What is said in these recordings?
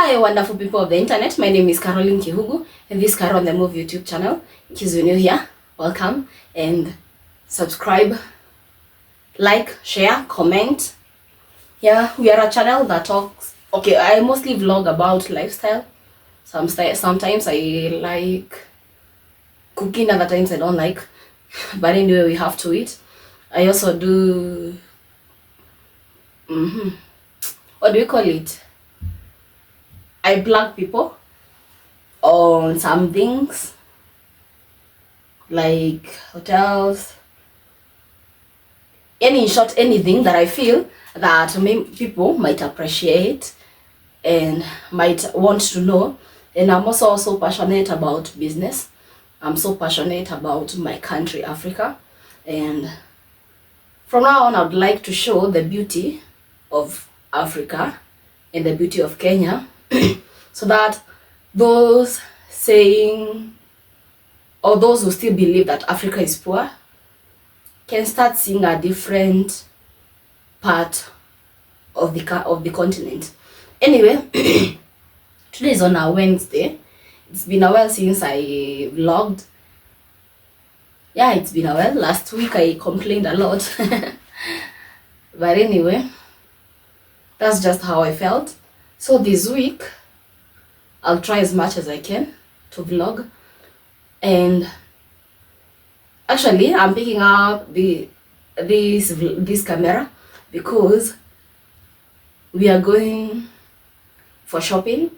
Hi wonderful people of the internet, my name is Caroline Kihugu and this is Carol on the Move YouTube channel. In case you're new here, welcome and subscribe, like, share, comment. Yeah, we are a channel that talks, okay, I mostly vlog about lifestyle. Sometimes I like cooking, other times I don't like, but anyway we have to eat. I also do, what do you call it? I plug people on some things like hotels, in short, anything that I feel that people might appreciate and might want to know. And I'm also passionate about business. I'm so passionate about my country, Africa. And from now on, I would like to show the beauty of Africa and the beauty of Kenya so that those saying, or those who still believe that Africa is poor, can start seeing a different part of the continent. Anyway, today is on a Wednesday. It's been a while since I vlogged. Yeah, it's been a while. Last week I complained a lot. But anyway, that's just how I felt. So this week, I'll try as much as I can to vlog. And actually, I'm picking up this camera because we are going for shopping.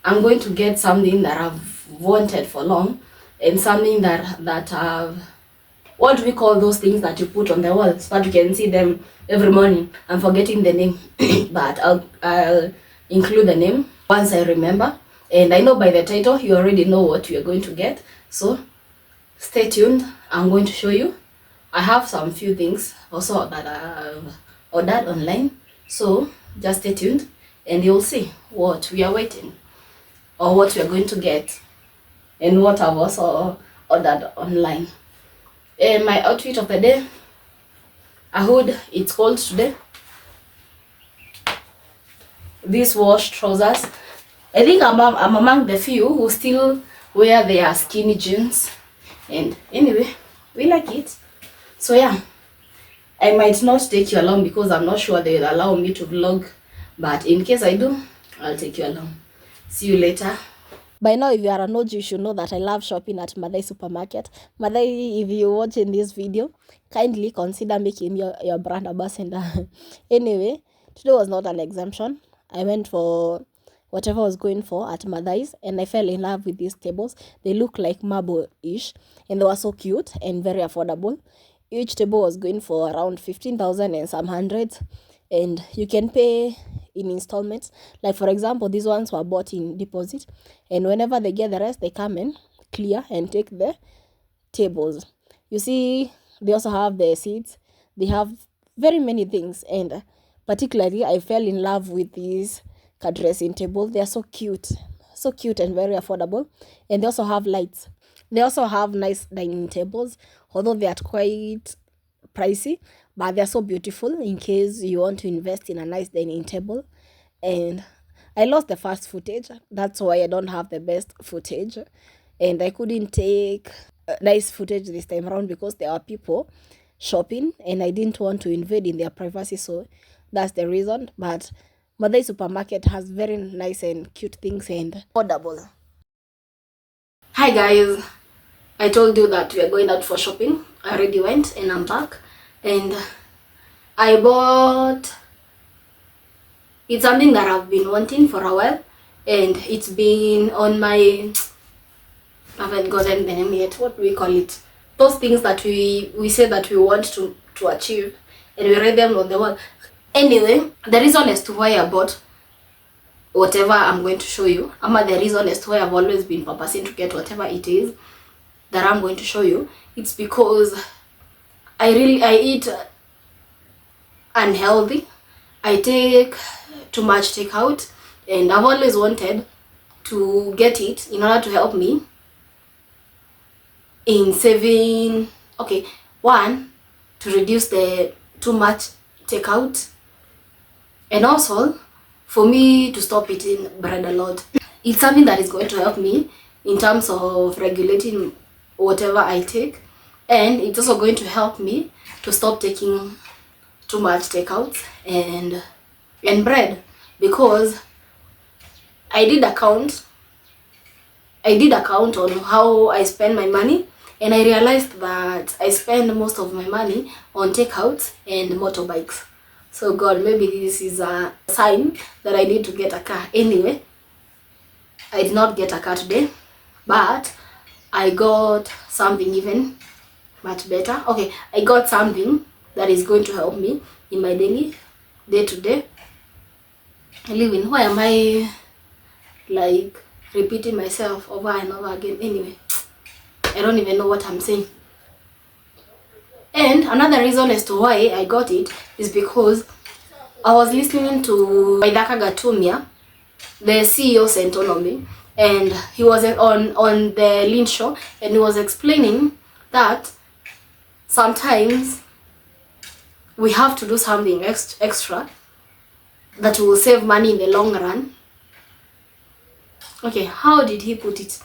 I'm going to get something that I've wanted for long, and something that I've, what do we call those things that you put on the wall so that you can see them every morning? I'm forgetting the name, but I'll include the name once I remember. And I know by the title you already know what you're going to get, so stay tuned. I'm going to show you. I have some few things also that I've ordered online, so just stay tuned and you'll see what we are waiting or what we are going to get and what I've also ordered online. And my outfit of the day, a hood, it's cold today. These wash trousers. I think I'm among the few who still wear their skinny jeans. And anyway, we like it. So yeah, I might not take you along because I'm not sure they'll allow me to vlog. But in case I do, I'll take you along. See you later. By now, if you are an OG, you should know that I love shopping at Madai Supermarket. Madai, if you're watching this video, kindly consider making your brand ambassador. Anyway, today was not an exemption. I went for whatever I was going for at Madai's, and I fell in love with these tables. They look like marble-ish, and they were so cute and very affordable. Each table was going for around 15,000 and some hundreds, and you can pay in installments. Like for example, these ones were bought in deposit, and whenever they get the rest, they come and clear and take the tables. You see, they also have the seats. They have very many things, and particularly I fell in love with these dressing table. They are so cute and very affordable. And they also have lights. They also have nice dining tables, although they are quite pricey, but they're so beautiful in case you want to invest in a nice dining table. And I lost the first footage, that's why I don't have the best footage, and I couldn't take nice footage this time around because there are people shopping and I didn't want to invade in their privacy, so that's the reason. But Madai Supermarket has very nice and cute things and affordable. Hi guys, I told you that we are going out for shopping. I already went and I'm back, and I bought, it's something that I've been wanting for a while, and it's been on my, I haven't gotten the name yet, what do we call it? Those things that we say that we want to achieve, and we write them on the wall. Anyway, the reason as to why I bought whatever I'm going to show you, the reason as to why I've always been purposing to get whatever it is that I'm going to show you, it's because I eat unhealthy. I take too much takeout, and I've always wanted to get it in order to help me in saving, okay, one, to reduce the too much takeout, and also for me to stop eating bread a lot. It's something that is going to help me in terms of regulating whatever I take, and it's also going to help me to stop taking too much takeouts and bread, because I did account on how I spend my money, and I realized that I spend most of my money on takeouts and motorbikes. So God, maybe this is a sign that I need to get a car. Anyway, I did not get a car today, but I got something even much better. Okay, I got something that is going to help me in my daily day-to-day living. Why am I like repeating myself over and over again? Anyway, I don't even know what I'm saying. And another reason as to why I got it is because I was listening to Waithaka Gatumia, the CEO Sentonomy, and he was on the Lynn show, and he was explaining that sometimes we have to do something extra that will save money in the long run. Okay, how did he put it?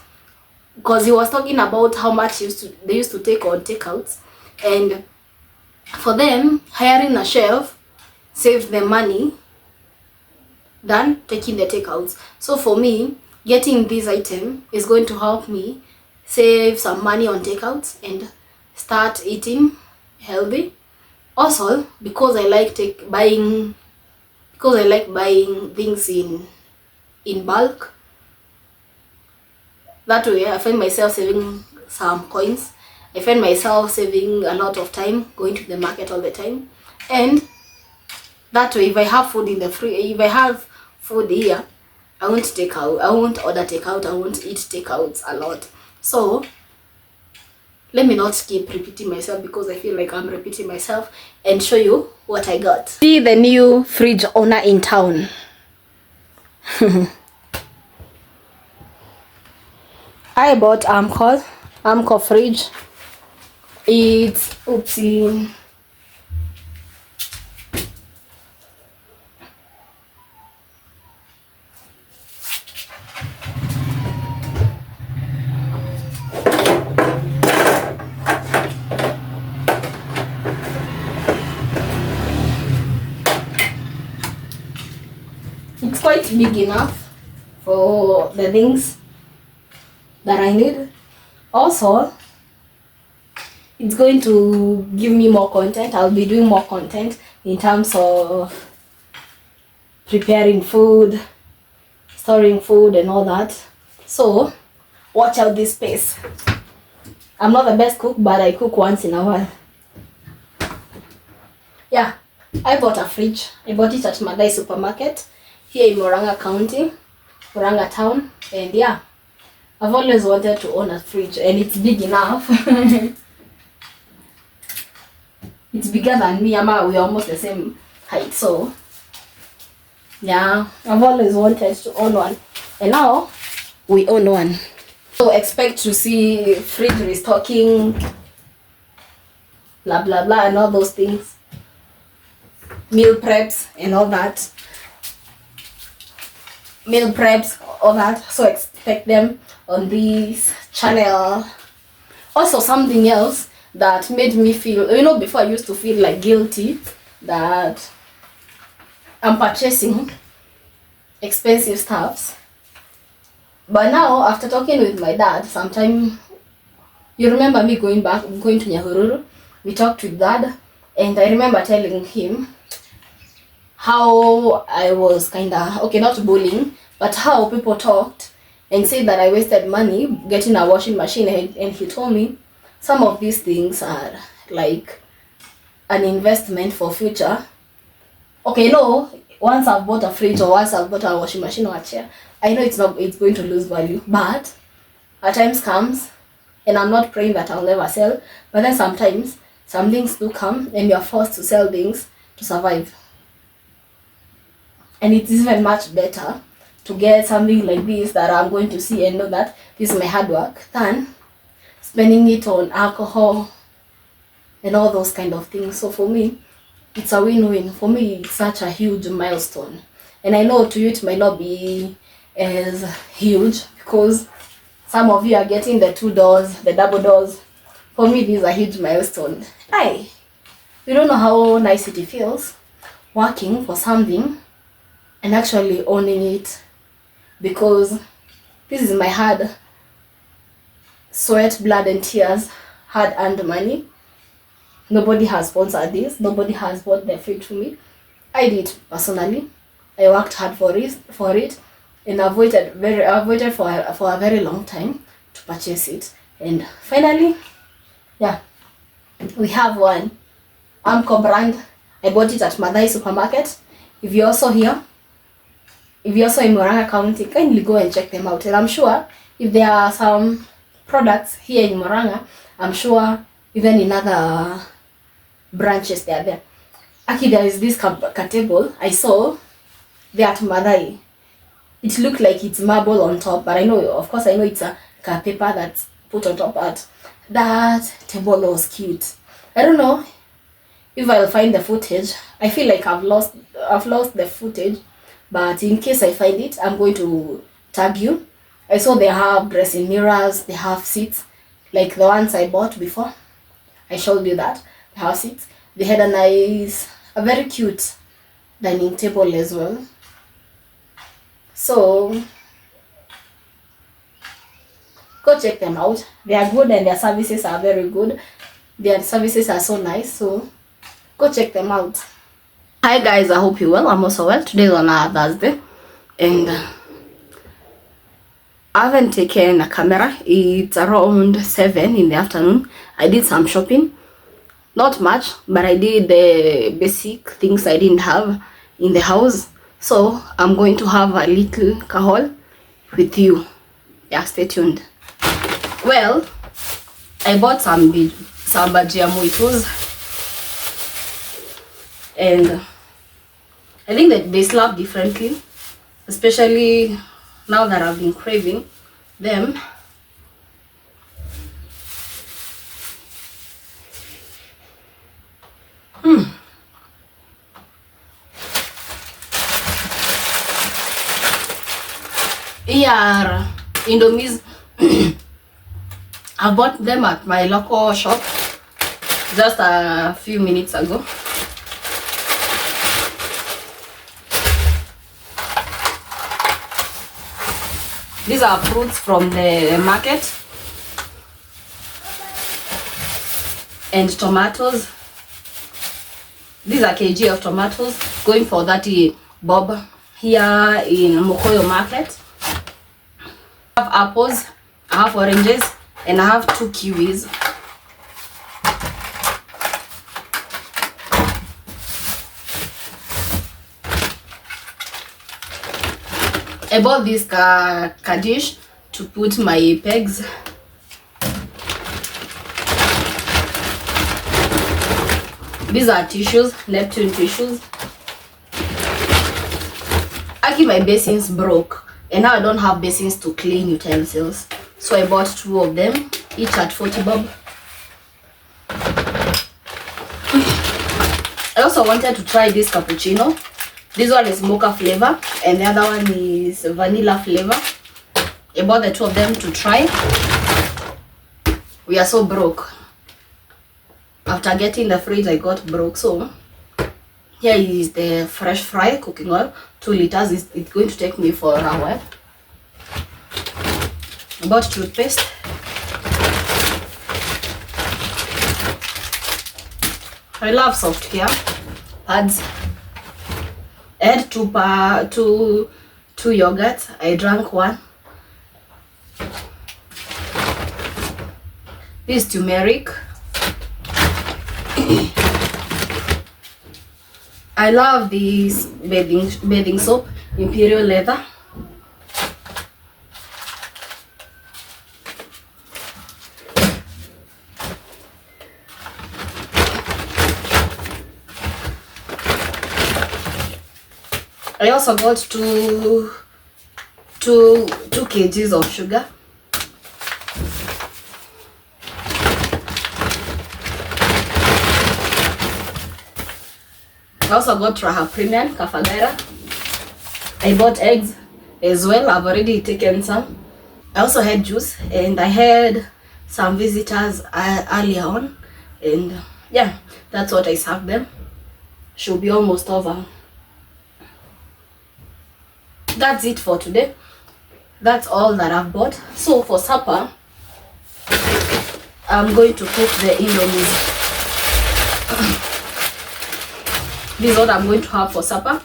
Because he was talking about how much they used to take on takeouts, and for them, hiring a chef saved them money than taking the takeouts. So for me, getting this item is going to help me save some money on takeouts and start eating healthy. Also, because I like buying things in bulk. That way I find myself saving some coins. I find myself saving a lot of time going to the market all the time. And that way, if I have food in the if I have food here, I won't order takeout, I won't eat takeouts a lot. So let me not keep repeating myself, because I feel like I'm repeating myself, and show you what I got. See the new fridge owner in town. I bought Amco fridge. It's oopsie. It's quite big enough for the things that I need. Also, it's going to give me more content. I'll be doing more content in terms of preparing food, storing food, and all that. So watch out this space. I'm not the best cook, but I cook once in a while. Yeah, I bought a fridge. I bought it at Madai Supermarket here in Murang'a County, Murang'a Town, and yeah, I've always wanted to own a fridge, and it's big enough. It's bigger than me. We're almost the same height, so yeah, I've always wanted to own one, and now we own one. So expect to see fridge restocking, blah blah blah, and all those things, meal preps and all that. So expect them on this channel. Also, something else that made me feel, before I used to feel like guilty that I'm purchasing expensive stuffs, but now after talking with my dad, sometime, you remember me going to Nyahururu, we talked with Dad, and I remember telling him how I was not bullying, but how people talked and said that I wasted money getting a washing machine, and he told me some of these things are like an investment for future. Okay, no, once I've bought a fridge or once I've bought a washing machine or a chair, I know it's going to lose value, but at times comes, and I'm not praying that I'll never sell, but then sometimes some things do come and you're forced to sell things to survive. And it's even much better to get something like this that I'm going to see and know that this is my hard work, than spending it on alcohol and all those kind of things. So for me, it's a win-win. For me, it's such a huge milestone. And I know to you it might not be as huge because some of you are getting the 2 doors, the double doors. For me, this is a huge milestone. You don't know how nice it feels working for something and actually owning it, because this is my hard sweat, blood and tears, hard earned money. Nobody has sponsored this. Nobody has bought the food to me. I did personally. I worked hard for it, and I've waited for a very long time to purchase it. And finally, yeah, we have one Amco brand. I bought it at Madai Supermarket. If you're also here, if you're also in Murang'a County, kindly go and check them out. And I'm sure if there are some products here in Murang'a, I'm sure even in other branches they are there. Actually, there is this table I saw there at Madai. It looked like it's marble on top, but I know it's a paper that's put on top. But that table was cute. I don't know if I'll find the footage. I feel like I've lost the footage, but in case I find it, I'm going to tag you. I saw they have dressing mirrors, they have seats like the ones I bought before. I showed you that. They have seats. They had a very cute dining table as well. So go check them out. They are good and their services are very good. Their services are so nice. So go check them out. Hi guys, I hope you're well. I'm also well. Today is on a Thursday and I haven't taken a camera. It's around 7 in the afternoon. I did some shopping. Not much, but I did the basic things I didn't have in the house. So I'm going to have a little haul with you. Yeah, stay tuned. Well, I bought some bajia muitos, and I think that they slap differently, especially now that I've been craving them. Yeah, Indomies. I bought them at my local shop just a few minutes ago. These are fruits from the market and tomatoes. These are kg of tomatoes going for 30 bob here in Mokoyo market. I have apples, I have oranges, and I have 2 kiwis. I bought this dish to put my pegs. These are tissues, Neptune tissues. Actually, my basins broke, and now I don't have basins to clean utensils. So I bought 2 of them, each at 40 bob. I also wanted to try this cappuccino. This one is mocha flavor, and the other one is vanilla flavor. I bought the 2 of them to try. We are so broke. After getting the fridge, I got broke. So here is the fresh fry cooking oil, 2 liters. It's going to take me for an hour. I bought toothpaste. I love soft care pads. I had 2 yogurts. I drank 1. This is turmeric. I love this bathing soap, Imperial Leather. I also got 2 kgs of sugar. I also got Raha Premium Kafagara. I bought eggs as well. I've already taken some. I also had juice, and I had some visitors earlier on, and yeah, that's what I served them. Should be almost over. That's it for today. That's all that I've bought. So for supper, I'm going to cook the Indomie. This is what I'm going to have for supper,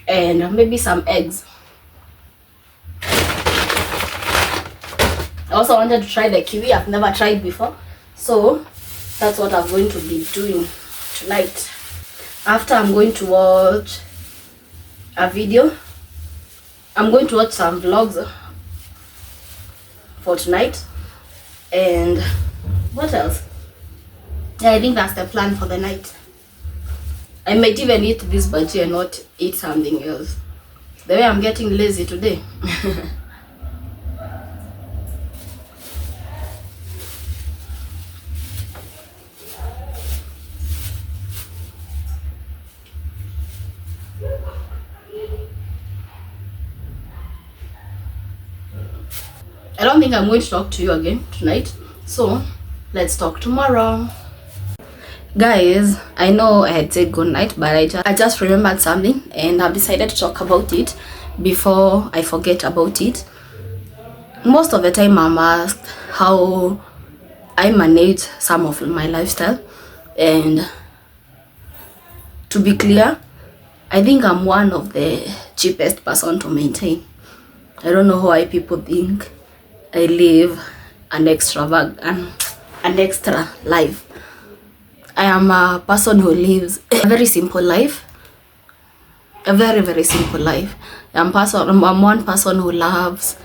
and maybe some eggs. I also wanted to try the kiwi. I've never tried before, so that's what I'm going to be doing tonight. After, I'm going to watch a video. I'm going to watch some vlogs for tonight, and what else? Yeah, I think that's the plan for the night. I might even eat this bhaji and not eat something else. The way I'm getting lazy today. I don't think I'm going to talk to you again tonight, so let's talk tomorrow. Guys, I know I had said good night, but I just remembered something, and I've decided to talk about it before I forget about it. Most of the time I'm asked how I manage some of my lifestyle, and to be clear, I think I'm one of the cheapest person to maintain. I don't know why people think I live an extra life. I am a person who lives a very simple life. A very, very simple life. I'm one person who loves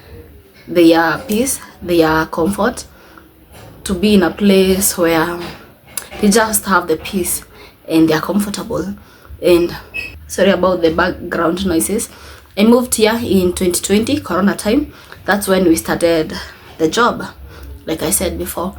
their peace, their comfort, to be in a place where they just have the peace and they're comfortable. And sorry about the background noises. I moved here in 2020, Corona time. That's when we started the job, like I said before.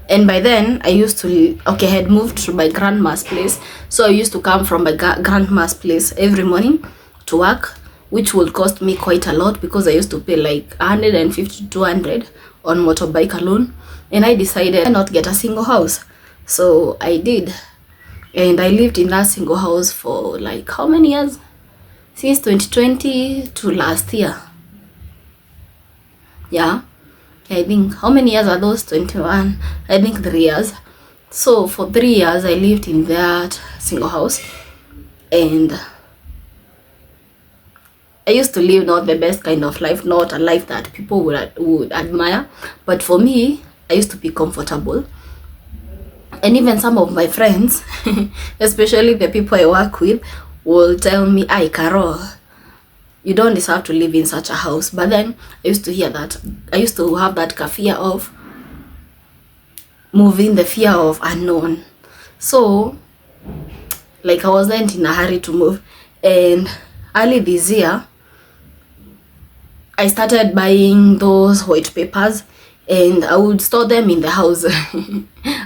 And by then I used to, I had moved to my grandma's place. So I used to come from my grandma's place every morning to work, which would cost me quite a lot because I used to pay like 150 to 200 on motorbike alone. And I decided not to get a single house. So I did. And I lived in that single house for like how many years? Since 2020 to last year. Yeah. I think, how many years are those? 21. I think 3 years. So for 3 years I lived in that single house, and I used to live not the best kind of life, not a life that people would admire, but for me, I used to be comfortable. And even some of my friends, especially the people I work with, will tell me, "Ay, Carol, you don't deserve to live in such a house." But then I used to hear that. I used to have that fear of moving, the fear of unknown. So, like, I wasn't in a hurry to move. And early this year, I started buying those white papers, and I would store them in the house.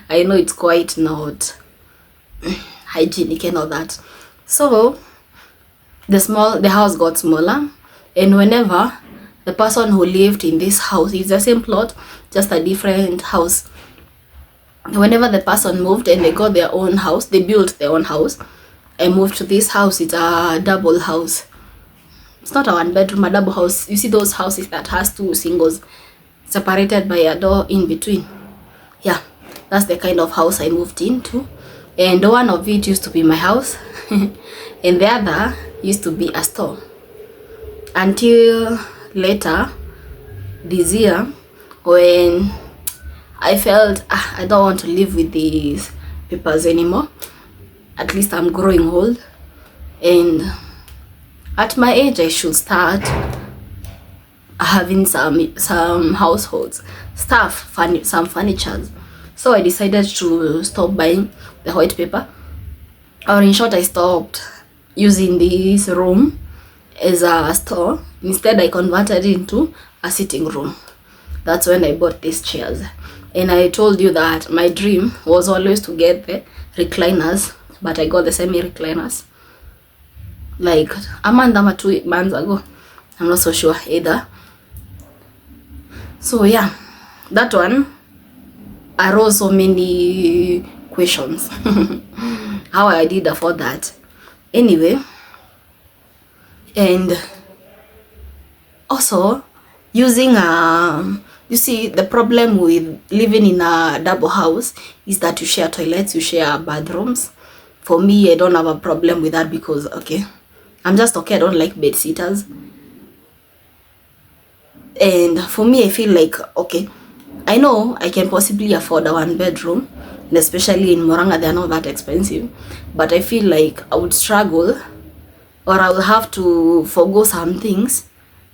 I know it's quite not hygienic and all that. So the house got smaller, and whenever the person who lived in this house, it's the same plot, just a different house, whenever the person moved and they got their own house, they built their own house, I moved to this house. It's a double house. It's not a one bedroom, a double house. You see those houses that has two singles separated by a door in between? Yeah, that's the kind of house I moved into. And one of it used to be my house and the other used to be a store, until later this year when I felt I don't want to live with these papers anymore. At least I'm growing old, and at my age I should start having some households stuff, some furnitures. So I decided to stop buying the white paper, or in short, I stopped using this room as a store. Instead, I converted it into a sitting room. That's when I bought these chairs. And I told you that my dream was always to get the recliners but I got the semi recliners like a month or 2 months ago. I'm not so sure either. So yeah, that one arose so many questions how I did afford that anyway. And also using you see, the problem with living in a double house is that you share toilets, you share bathrooms. For me, I don't have a problem with that because okay, I'm just okay, I don't like bed sitters. And for me, I feel like okay, I know I can possibly afford a 1 bedroom, and especially in Murang'a they're not that expensive, but I feel like I would struggle, or I will have to forgo some things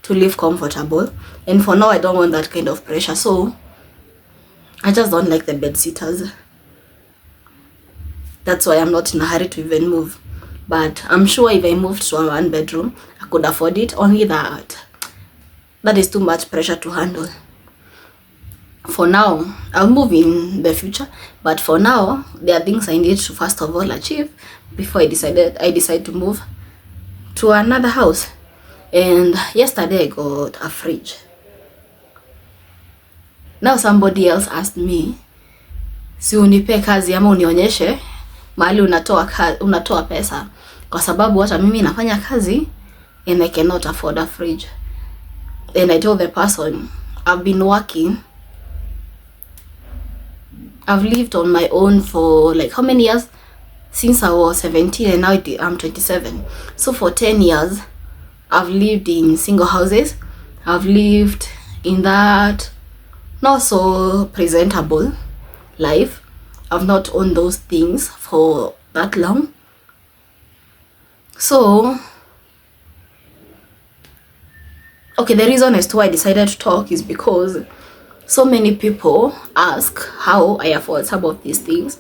to live comfortable. And for now, I don't want that kind of pressure, so I just don't like the bed sitters. That's why I'm not in a hurry to even move. But I'm sure if I moved to a 1 bedroom, I could afford it. Only that is too much pressure to handle. For now, I'll move in the future, but for now, there are things I need to first of all achieve before I decide to move to another house. And yesterday I got a fridge. Now somebody else asked me, si unipe kazi ama unionyeshe mahali unatoa pesa, kwa sababu hata mimi nafanya kazi and I cannot afford a fridge. And I told the person, I've been working, I've lived on my own for like how many years? Since I was 17 and now I'm 27. So for 10 years, I've lived in single houses. I've lived in that not so presentable life. I've not owned those things for that long. So, okay, the reason as to why I decided to talk is because so many people ask how I afford some of these things,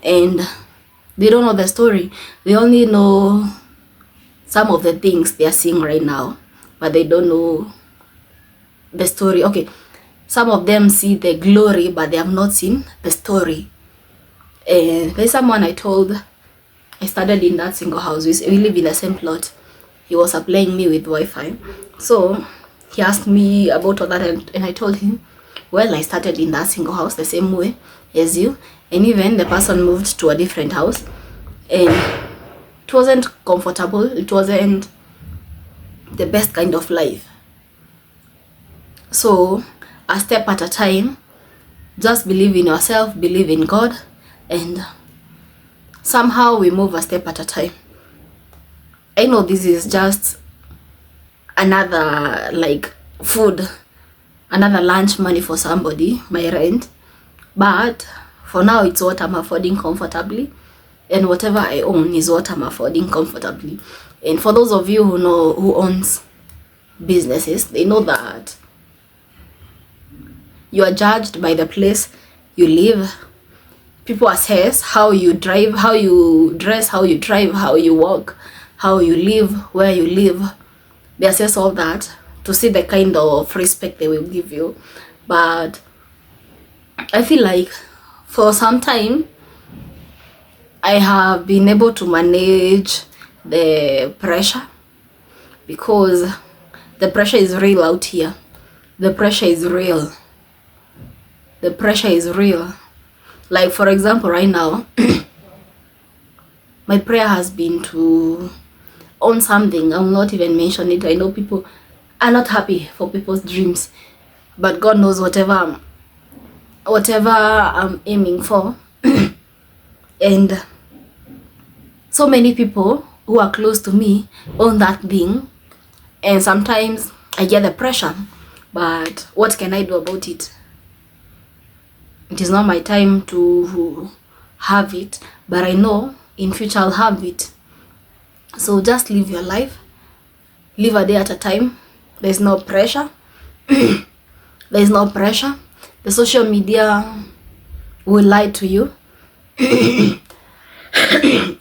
and they don't know the story. They only know some of the things they are seeing right now, but they don't know the story. Okay, some of them see the glory, but they have not seen the story. And there's someone I told, I started in that single house. We live in the same plot. He was supplying me with Wi-Fi. So he asked me about all that, and I told him, well, I started in that single house the same way as you. And even the person moved to a different house. And it wasn't comfortable. It wasn't the best kind of life. So a step at a time. Just believe in yourself, believe in God, and somehow we move a step at a time. I know this is just another like food, another lunch money for somebody, my rent, but for now it's what I'm affording comfortably, and whatever I own is what I'm affording comfortably. And for those of you who know who owns businesses, they know that you are judged by the place you live. People assess how you drive, how you dress, how you drive, how you walk, how you live, where you live. They assess all that to see the kind of respect they will give you. But I feel like for some time I have been able to manage the pressure, because the pressure is real out here. The pressure is real. The pressure is real. Like for example, right now, my prayer has been to own something. I will not even mention it. I know people are not happy for people's dreams, but God knows whatever I'm aiming for. And so many people who are close to me own that thing, and sometimes I get the pressure, but what can I do about it? It is not my time to have it, but I know in future I'll have it. So just live your life, live a day at a time. There's no pressure. There's no pressure. The social media will lie to you.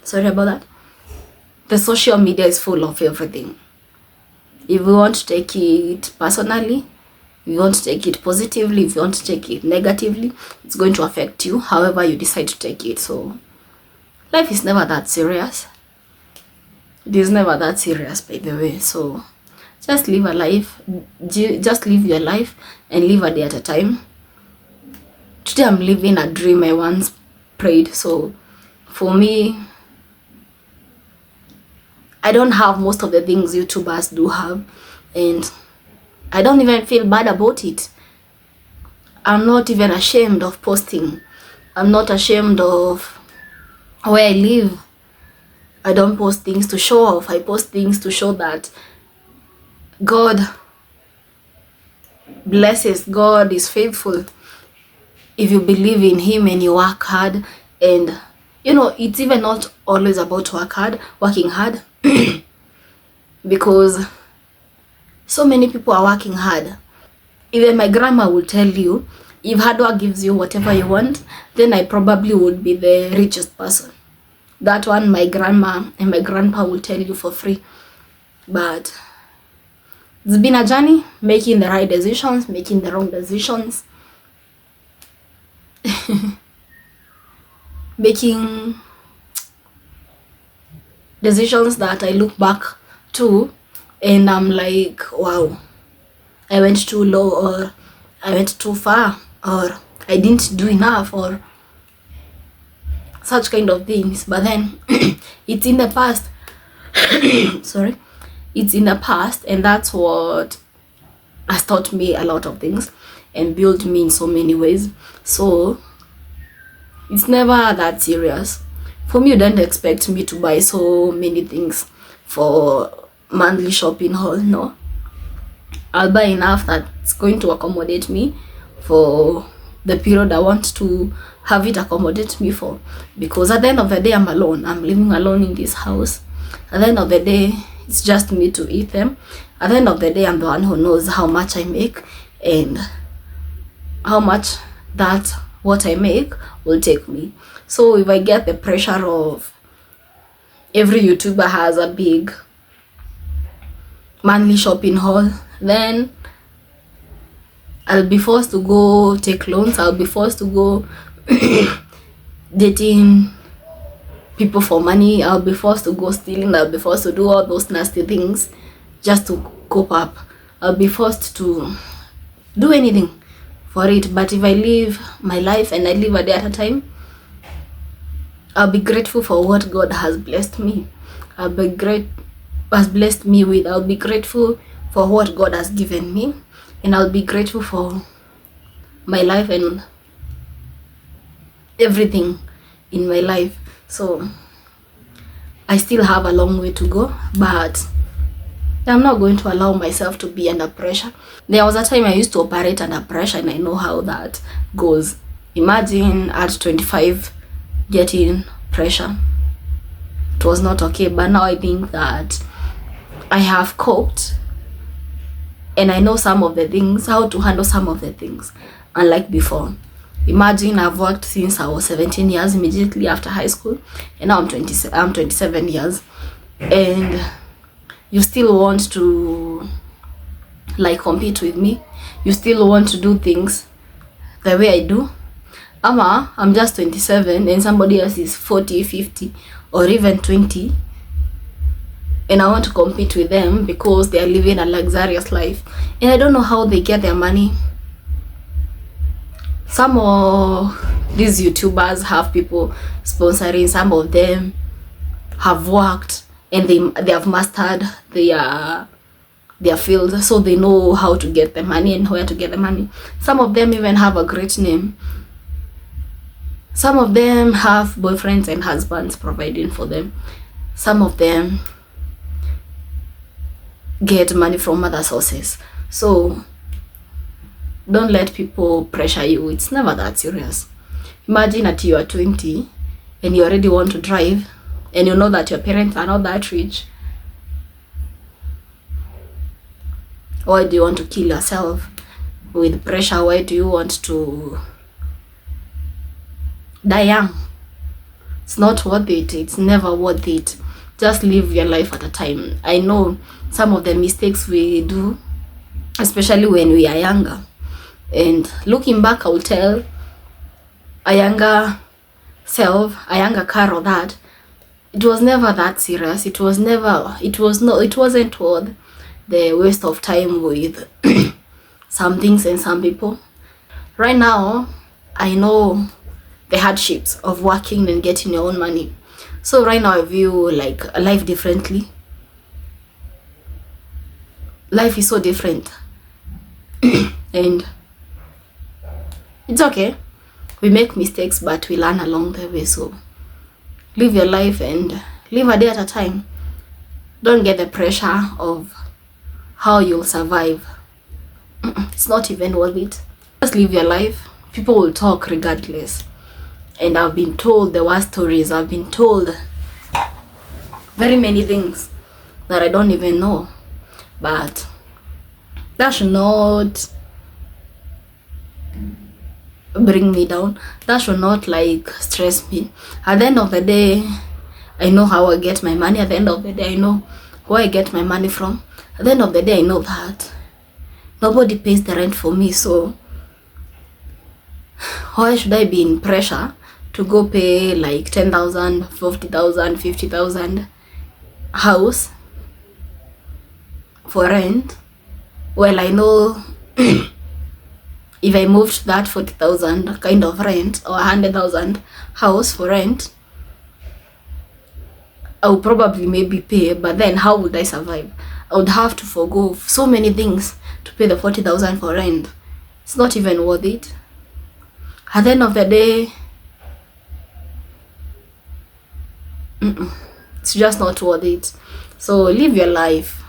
Sorry about that. The social media is full of everything. If you want to take it personally, if you want to take it positively, if you want to take it negatively, it's going to affect you however you decide to take it. So life is never that serious. It is never that serious, by the way. So just live a life. Just live your life and live a day at a time. Today I'm living a dream I once prayed. So for me, I don't have most of the things YouTubers do have, and I don't even feel bad about it. I'm not even ashamed of posting. I'm not ashamed of where I live. I don't post things to show off. I post things to show that God blesses. God is faithful. If you believe in Him and you work hard, and you know, it's even not always about working hard because so many people are working hard. Even my grandma will tell you, if hard work gives you whatever you want, then I probably would be the richest person. That one my grandma and my grandpa will tell you for free. But it's been a journey, making the right decisions, making the wrong decisions, making decisions that I look back to and I'm like, wow, I went too low, or I went too far, or I didn't do enough, or such kind of things. But then it's in the past. Sorry, it's in the past, and that's what has taught me a lot of things and built me in so many ways. So it's never that serious. For me, you don't expect me to buy so many things for monthly shopping haul. No, I'll buy enough that's going to accommodate me for the period I want to have it accommodate me for. Because at the end of the day, I'm alone. I'm living alone in this house. At the end of the day, it's just me to eat them. At the end of the day, I'm the one who knows how much I make and how much that what I make will take me. So if I get the pressure of every YouTuber has a big monthly shopping haul, then I'll be forced to go take loans. I'll be forced to go dating people for money. I'll be forced to go stealing. I'll be forced to do all those nasty things just to cope up. I'll be forced to do anything for it. But if I live my life and I live a day at a time, I'll be grateful for what God has blessed me. Has blessed me with. I'll be grateful for what God has given me, and I'll be grateful for my life and everything in my life. So I still have a long way to go, but I'm not going to allow myself to be under pressure. There was a time I used to operate under pressure, and I know how that goes. Imagine at 25 getting pressure. It was not okay, but now I think that I have coped and I know some of the things, how to handle some of the things, unlike before. Imagine I've worked since I was 17 years, immediately after high school, and now I'm 27 years, and you still want to like compete with me. You still want to do things the way I do. I'm just 27 and somebody else is 40, 50, or even 20, and I want to compete with them because they are living a luxurious life, and I don't know how they get their money. Some of these YouTubers have people sponsoring. Some of them have worked and they have mastered their field, so they know how to get the money and where to get the money. Some of them even have a great name. Some of them have boyfriends and husbands providing for them. Some of them get money from other sources. So don't let people pressure you. It's never that serious. Imagine that you are 20 and you already want to drive, and you know that your parents are not that rich. Why do you want to kill yourself with pressure? Why do you want to die young? It's not worth it. It's never worth it. Just live your life at a time. I know some of the mistakes we do, especially when we are younger. And looking back, I will tell a younger self, a younger Carol, that it was never that serious. It wasn't worth the waste of time with some things and some people. Right now, I know the hardships of working and getting your own money. So right now I view like life differently. Life is so different. And it's okay. We make mistakes, but we learn along the way. So live your life and live a day at a time. Don't get the pressure of how you'll survive. It's not even worth it. Just live your life. People will talk regardless. And I've been told the worst stories. I've been told very many things that I don't even know. But that should not bring me down. That should not like stress me. At the end of the day, I know how I get my money. At the end of the day, I know where I get my money from. At the end of the day, I know that nobody pays the rent for me. So why should I be in pressure to go pay like 10,000, 40,000, 50,000 house for rent? Well, I know if I moved that 40,000 kind of rent or 100,000 house for rent, I would probably maybe pay, but then how would I survive? I would have to forgo so many things to pay the 40,000 for rent. It's not even worth it. At the end of the day, it's just not worth it. So live your life.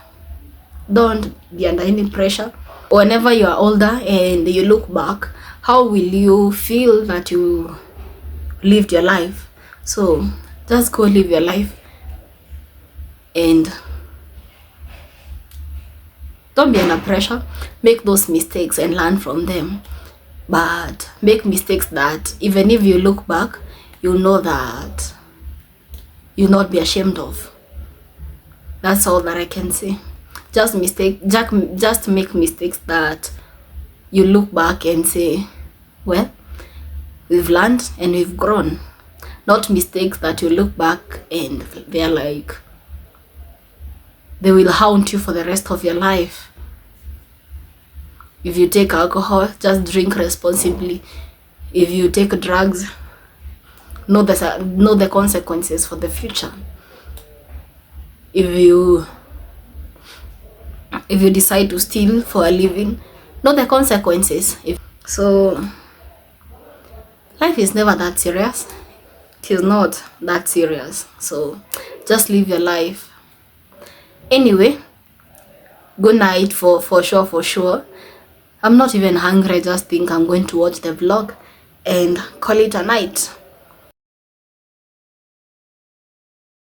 Don't be under any pressure. Whenever you are older and you look back, how will you feel that you lived your life? So just go live your life and don't be under pressure. Make those mistakes and learn from them. But make mistakes that even if you look back, you know that you'll not be ashamed of. That's all that I can say. Just make mistakes that you look back and say, well, we've learned and we've grown. Not mistakes that you look back and they're like, they will haunt you for the rest of your life. If you take alcohol, just drink responsibly. If you take drugs, know the consequences for the future. If you decide to steal for a living, know the consequences. So life is never that serious. It is not that serious. So just live your life. Anyway, good night for sure. I'm not even hungry. I just think I'm going to watch the vlog and call it a night.